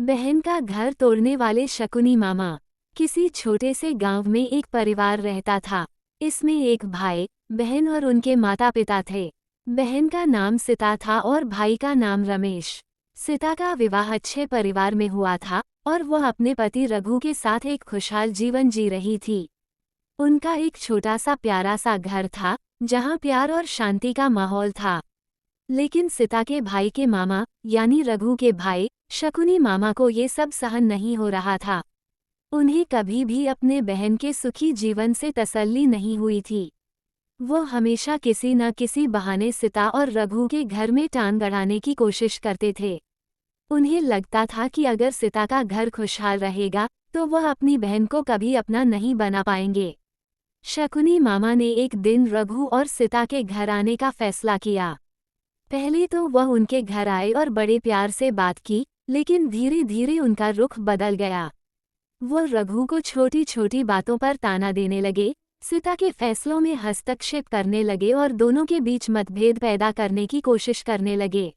बहन का घर तोड़ने वाले शकुनी मामा। किसी छोटे से गांव में एक परिवार रहता था। इसमें एक भाई, बहन और उनके माता पिता थे। बहन का नाम सीता था और भाई का नाम रमेश। सीता का विवाह अच्छे परिवार में हुआ था और वह अपने पति रघु के साथ एक खुशहाल जीवन जी रही थी। उनका एक छोटा सा प्यारा सा घर था जहां प्यार और शांति का माहौल था। लेकिन सीता के भाई के मामा यानी रघु के भाई शकुनी मामा को ये सब सहन नहीं हो रहा था। उन्हें कभी भी अपने बहन के सुखी जीवन से तसल्ली नहीं हुई थी। वो हमेशा किसी न किसी बहाने सीता और रघु के घर में टांग अड़ाने की कोशिश करते थे। उन्हें लगता था कि अगर सीता का घर खुशहाल रहेगा तो वह अपनी बहन को कभी अपना नहीं बना पाएंगे। शकुनी मामा ने एक दिन रघु और सीता के घर आने का फैसला किया। पहले तो वह उनके घर आए और बड़े प्यार से बात की, लेकिन धीरे धीरे उनका रुख बदल गया। वो रघु को छोटी छोटी बातों पर ताना देने लगे, सीता के फैसलों में हस्तक्षेप करने लगे और दोनों के बीच मतभेद पैदा करने की कोशिश करने लगे।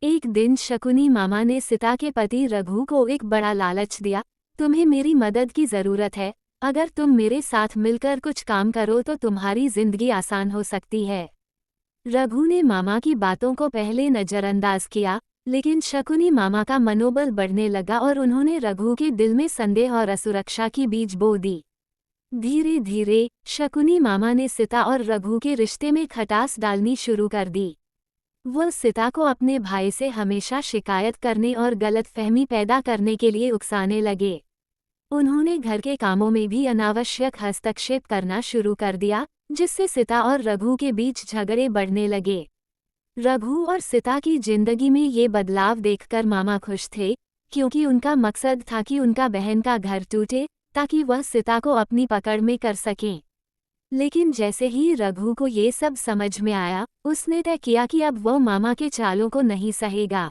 एक दिन शकुनी मामा ने सीता के पति रघु को एक बड़ा लालच दिया। तुम्हें मेरी मदद की जरूरत है। अगर तुम मेरे साथ मिलकर कुछ काम करो तो तुम्हारी जिंदगी आसान हो सकती है। रघु ने मामा की बातों को पहले नजरअंदाज किया, लेकिन शकुनी मामा का मनोबल बढ़ने लगा और उन्होंने रघु के दिल में संदेह और असुरक्षा की बीज बो दी। धीरे धीरे शकुनी मामा ने सीता और रघु के रिश्ते में खटास डालनी शुरू कर दी। वह सीता को अपने भाई से हमेशा शिकायत करने और गलतफहमी पैदा करने के लिए उकसाने लगे। उन्होंने घर के कामों में भी अनावश्यक हस्तक्षेप करना शुरू कर दिया, जिससे सीता और रघु के बीच झगड़े बढ़ने लगे। रघु और सीता की जिंदगी में ये बदलाव देखकर मामा खुश थे, क्योंकि उनका मकसद था कि उनका बहन का घर टूटे ताकि वह सीता को अपनी पकड़ में कर सकें। लेकिन जैसे ही रघु को ये सब समझ में आया, उसने तय किया कि अब वह मामा के चालों को नहीं सहेगा।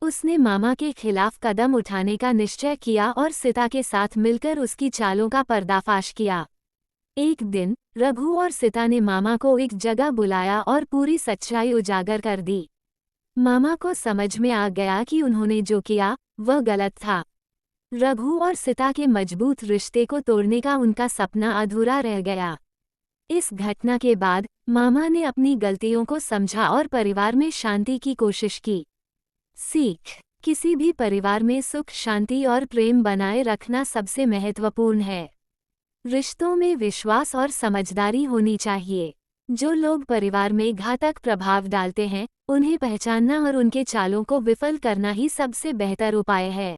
उसने मामा के खिलाफ कदम उठाने का निश्चय किया और सीता के साथ मिलकर उसकी चालों का पर्दाफाश किया। एक दिन रघु और सीता ने मामा को एक जगह बुलाया और पूरी सच्चाई उजागर कर दी। मामा को समझ में आ गया कि उन्होंने जो किया वह गलत था। रघु और सीता के मजबूत रिश्ते को तोड़ने का उनका सपना अधूरा रह गया। इस घटना के बाद मामा ने अपनी गलतियों को समझा और परिवार में शांति की कोशिश की। सीख: किसी भी परिवार में सुख, शांति और प्रेम बनाए रखना सबसे महत्वपूर्ण है। रिश्तों में विश्वास और समझदारी होनी चाहिए। जो लोग परिवार में घातक प्रभाव डालते हैं, उन्हें पहचानना और उनके चालों को विफल करना ही सबसे बेहतर उपाय है।